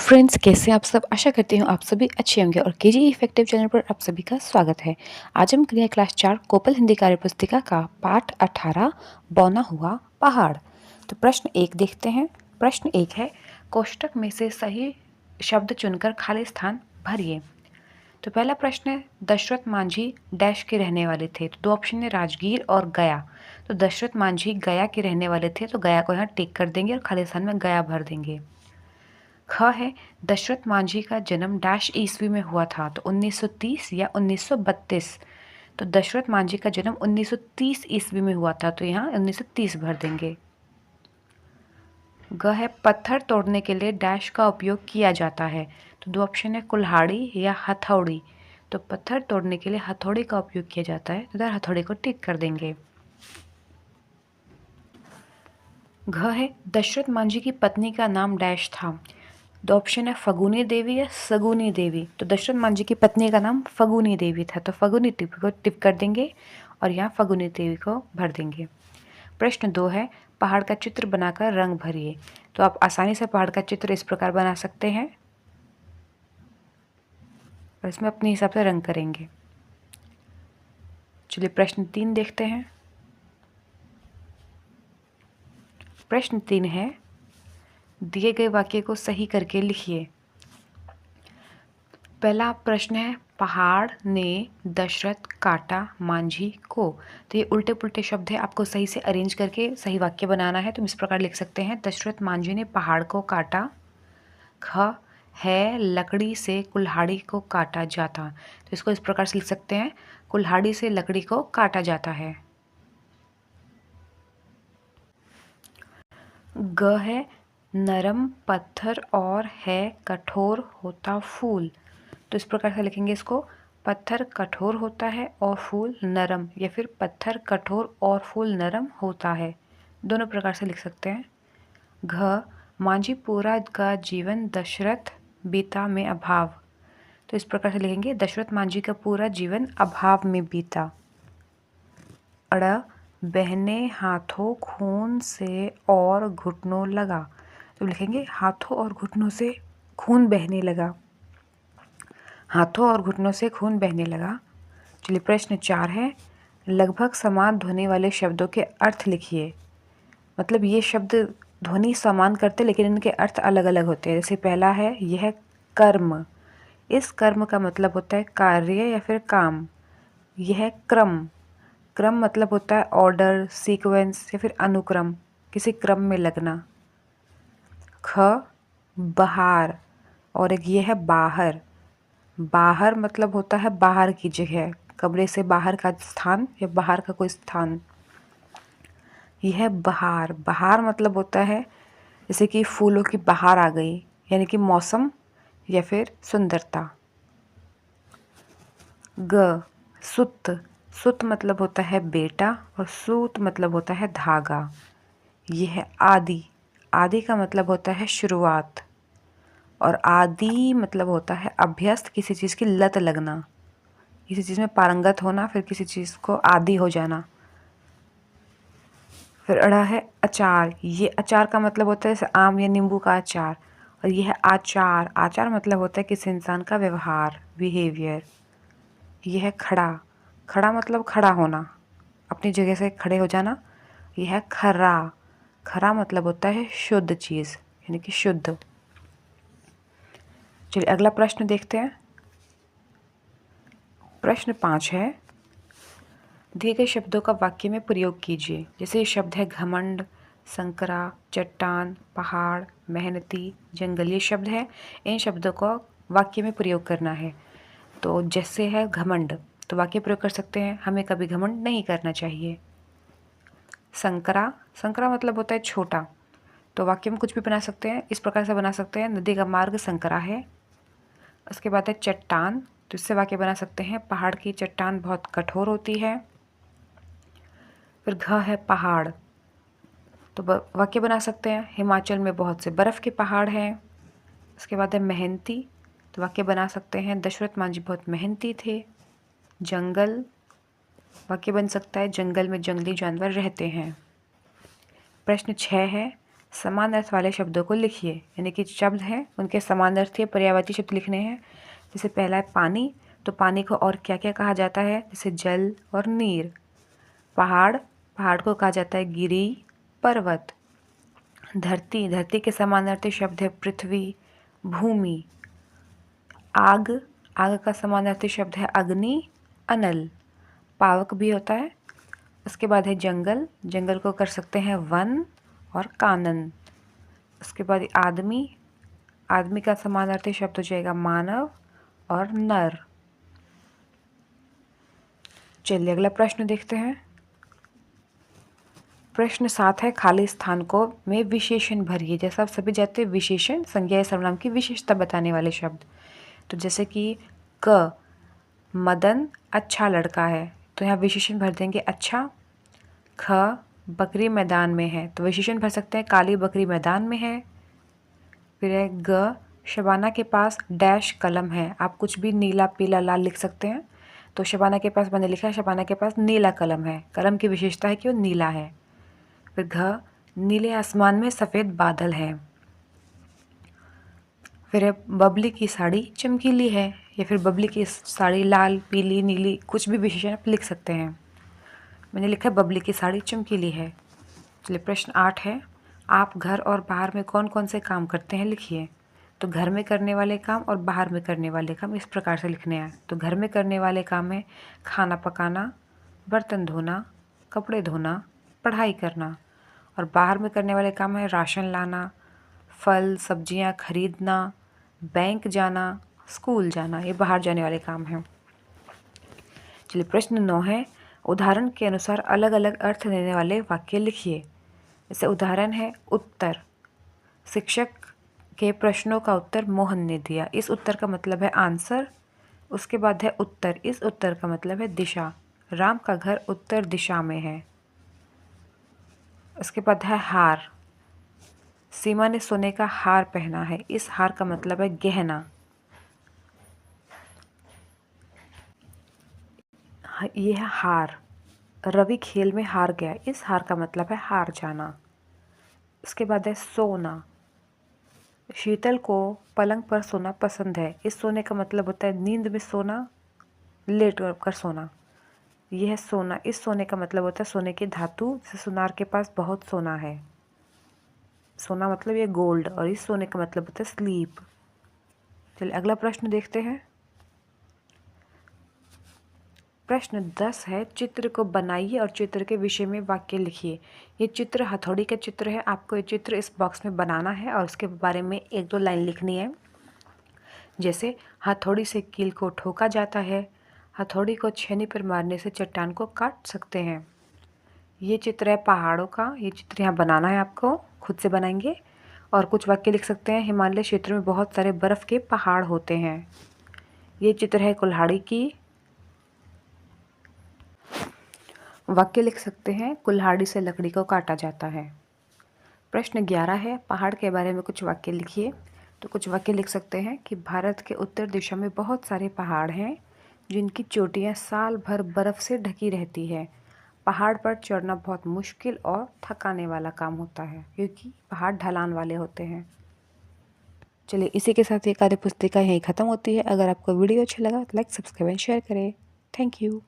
Friends, कैसे हैं आप सब। आशा करती हूँ आप सभी अच्छे होंगे और केजी इफेक्टिव चैनल पर आप सभी का स्वागत है। आज हम करेंगे क्लास 4 कोपल हिंदी कार्य पुस्तिका का पाठ 18 बौना हुआ पहाड़। तो प्रश्न 1 देखते हैं। प्रश्न 1 है, कोष्टक में से सही शब्द चुनकर खाली स्थान भरिए। तो पहला प्रश्न है, दशरथ मांझी डैश के रहने वाले थे। तो दो ऑप्शन है, राजगीर और गया। तो दशरथ मांझी गया के रहने वाले थे, तो गया को यहाँ टिक कर देंगे और खाली स्थान में गया भर देंगे। ख है, दशरथ मांझी का जन्म डैश ईस्वी में हुआ था। तो 1930 या 1932। तो दशरथ मांझी का जन्म 1930 ईस्वी में हुआ था, तो यहाँ 1930 भर देंगे। ग है, पत्थर तोड़ने के लिए डैश का उपयोग किया जाता है। तो दो ऑप्शन है, कुल्हाड़ी या हथौड़ी। तो पत्थर तोड़ने के लिए हथौड़ी का उपयोग किया जाता है, तो इधर हथौड़ी को टिक कर देंगे। घ है, दशरथ मांझी की पत्नी का नाम डैश था। दो ऑप्शन है, फगुनी देवी या सगुनी देवी। तो दशरथ मांझी की पत्नी का नाम फगुनी देवी था, तो फगुनी देवी को टिक कर देंगे और यहाँ फगुनी देवी को भर देंगे। प्रश्न 2 है, पहाड़ का चित्र बनाकर रंग भरिए। तो आप आसानी से पहाड़ का चित्र इस प्रकार बना सकते हैं और इसमें अपने हिसाब से रंग करेंगे। चलिए प्रश्न 3 देखते हैं। प्रश्न 3 है, दिए गए वाक्य को सही करके लिखिए। पहला प्रश्न है, पहाड़ ने दशरथ काटा मांझी को। तो ये उल्टे पुल्टे शब्द है, आपको सही से अरेंज करके सही वाक्य बनाना है। तो हम इस प्रकार लिख सकते हैं, दशरथ मांझी ने पहाड़ को काटा। ख है, लकड़ी से कुल्हाड़ी को काटा जाता। तो इसको इस प्रकार से लिख सकते हैं, कुल्हाड़ी से लकड़ी को काटा जाता है। ग है, नरम पत्थर और है कठोर होता फूल। तो इस प्रकार से लिखेंगे इसको, पत्थर कठोर होता है और फूल नरम, या फिर पत्थर कठोर और फूल नरम होता है। दोनों प्रकार से लिख सकते हैं। घ, मांझी पूरा का जीवन दशरथ बीता में अभाव। तो इस प्रकार से लिखेंगे, दशरथ मांझी का पूरा जीवन अभाव में बीता। अड़, बहने हाथों खून से और घुटनों लगा। तो लिखेंगे, हाथों और घुटनों से खून बहने लगा। हाथों और घुटनों से खून बहने लगा। चलिए प्रश्न 4 है, लगभग समान ध्वनि वाले शब्दों के अर्थ लिखिए। मतलब ये शब्द ध्वनि समान करते लेकिन इनके अर्थ अलग अलग होते हैं। जैसे पहला है, यह कर्म। इस कर्म का मतलब होता है कार्य या फिर काम। यह क्रम। क्रम मतलब होता है ऑर्डर, सीक्वेंस या फिर अनुक्रम, किसी क्रम में लगना। ख, बहार। और एक ये है बाहर। बाहर मतलब होता है बाहर की जगह, कमरे से बाहर का स्थान या बाहर का कोई स्थान। यह है बहार। बहार मतलब होता है जैसे कि फूलों की बहार आ गई, यानी कि मौसम या फिर सुंदरता। ग, सुत। सुत मतलब होता है बेटा और सूत मतलब होता है धागा। यह है आदि। आदि का मतलब होता है शुरुआत और आदि मतलब होता है अभ्यस्त, किसी चीज़ की लत लगना, किसी चीज़ में पारंगत होना, फिर किसी चीज़ को आदी हो जाना। फिर अड़ा है अचार। ये अचार का मतलब होता है जैसे आम या नींबू का अचार। और यह है आचार। आचार मतलब होता है किसी इंसान का व्यवहार, बिहेवियर। यह है खड़ा। खड़ा मतलब खड़ा होना, अपनी जगह से खड़े हो जाना। यह है खरा। खरा मतलब होता है शुद्ध चीज़, यानी कि शुद्ध। चलिए अगला प्रश्न देखते हैं। प्रश्न 5 है, दिए गए शब्दों का वाक्य में प्रयोग कीजिए। जैसे ये शब्द है घमंड, संकरा, चट्टान, पहाड़, मेहनती, जंगल। ये शब्द है, इन शब्दों को वाक्य में प्रयोग करना है। तो जैसे है घमंड, तो वाक्य प्रयोग कर सकते हैं, हमें कभी घमंड नहीं करना चाहिए। संकरा, संकरा मतलब होता है छोटा, तो वाक्य में कुछ भी बना सकते हैं। इस प्रकार से बना सकते हैं, नदी का मार्ग संकरा है। उसके बाद है चट्टान, तो इससे वाक्य बना सकते हैं, पहाड़ की चट्टान बहुत कठोर होती है। फिर घ है पहाड़, तो वाक्य बना सकते हैं, हिमाचल में बहुत से बर्फ़ के पहाड़ हैं। उसके बाद है मेहनती, तो वाक्य बना सकते हैं, दशरथ मांझी बहुत मेहनती थे। जंगल, वाक्य बन सकता है, जंगल में जंगली जानवर रहते हैं। प्रश्न 6 है, समान अर्थ वाले शब्दों को लिखिए, यानी कि शब्द हैं उनके समान अर्थ या पर्यायवाची शब्द लिखने हैं। जैसे पहला है पानी, तो पानी को और क्या क्या कहा जाता है, जैसे जल और नीर। पहाड़, पहाड़ को कहा जाता है गिरी, पर्वत। धरती, धरती के समानार्थी शब्द है पृथ्वी, भूमि। आग, आग का समानार्थी शब्द है अग्नि, अनल। पावक भी होता है। उसके बाद है जंगल, जंगल को कर सकते हैं वन और कानन। उसके बाद आदमी, आदमी का समानार्थी शब्द हो जाएगा मानव और नर। चलिए अगला प्रश्न देखते हैं। प्रश्न 7 है, खाली स्थान को में विशेषण भरिए। जैसा आप सभी जानते हैं, विशेषण संज्ञा या सर्वनाम की विशेषता बताने वाले शब्द। तो जैसे कि क, मदन अच्छा लड़का है, तो यहाँ विशेषण भर देंगे अच्छा। ख, बकरी मैदान में है, तो विशेषण भर सकते हैं काली बकरी मैदान में है। फिर है ग, शबाना के पास डैश कलम है। आप कुछ भी नीला, पीला, लाल लिख सकते हैं। तो शबाना के पास मैंने लिखा है शबाना के पास नीला कलम है। कलम की विशेषता है कि वो नीला है। फिर घ, नीले आसमान में सफ़ेद बादल है। फिर है बबली की साड़ी चमकीली है, या फिर बबली की साड़ी लाल, पीली, नीली, कुछ भी विशेषण आप लिख सकते हैं। मैंने लिखा है बबली की साड़ी चमकीली है। चलिए प्रश्न 8 है, आप घर और बाहर में कौन कौन से काम करते हैं लिखिए। तो घर में करने वाले काम और बाहर में करने वाले काम इस प्रकार से लिखने हैं। तो घर में करने वाले काम है खाना पकाना, बर्तन धोना, कपड़े धोना, पढ़ाई करना। और बाहर में करने वाले काम है राशन लाना, फल सब्जियां खरीदना, बैंक जाना, स्कूल जाना। ये बाहर जाने वाले काम हैं। चलिए प्रश्न 9 है, उदाहरण के अनुसार अलग अलग अर्थ देने वाले वाक्य लिखिए। जैसे उदाहरण है उत्तर, शिक्षक के प्रश्नों का उत्तर मोहन ने दिया। इस उत्तर का मतलब है आंसर। उसके बाद है उत्तर, इस उत्तर का मतलब है दिशा। राम का घर उत्तर दिशा में है। उसके बाद है हार, सीमा ने सोने का हार पहना है। इस हार का मतलब है गहना। ये है हार, रवि खेल में हार गया। इस हार का मतलब है हार जाना। उसके बाद है सोना, शीतल को पलंग पर सोना पसंद है। इस सोने का मतलब होता है नींद में सोना, लेट कर सोना। यह है सोना, इस सोने का मतलब होता है सोने की धातु। जैसे सुनार के पास बहुत सोना है, सोना मतलब ये गोल्ड, और इस सोने का मतलब होता है स्लीप। चलिए अगला प्रश्न देखते हैं। प्रश्न 10 है, चित्र को बनाइए और चित्र के विषय में वाक्य लिखिए। ये चित्र हथौड़ी का चित्र है। आपको ये चित्र इस बॉक्स में बनाना है और उसके बारे में 1-2 लाइन लिखनी है। जैसे हथौड़ी से कील को ठोका जाता है, हथौड़ी को छेनी पर मारने से चट्टान को काट सकते हैं। ये चित्र है पहाड़ों का। ये चित्र यहाँ बनाना है, आपको खुद से बनाएंगे। और कुछ वाक्य लिख सकते हैं, हिमालय क्षेत्र में बहुत सारे बर्फ़ के पहाड़ होते हैं। ये चित्र है कुल्हाड़ी की। वाक्य लिख सकते हैं, कुल्हाड़ी से लकड़ी को काटा जाता है। प्रश्न 11 है, पहाड़ के बारे में कुछ वाक्य लिखिए। तो कुछ वाक्य लिख सकते हैं कि भारत के उत्तर दिशा में बहुत सारे पहाड़ हैं जिनकी चोटियां साल भर बर्फ़ से ढकी रहती है। पहाड़ पर चढ़ना बहुत मुश्किल और थकाने वाला काम होता है क्योंकि पहाड़ ढलान वाले होते हैं। चलिए इसी के साथ ये कार्य पुस्तिका यहीं ख़त्म होती है। अगर आपको वीडियो अच्छा लगा तो लाइक, सब्सक्राइब एंड शेयर करें। Thank you.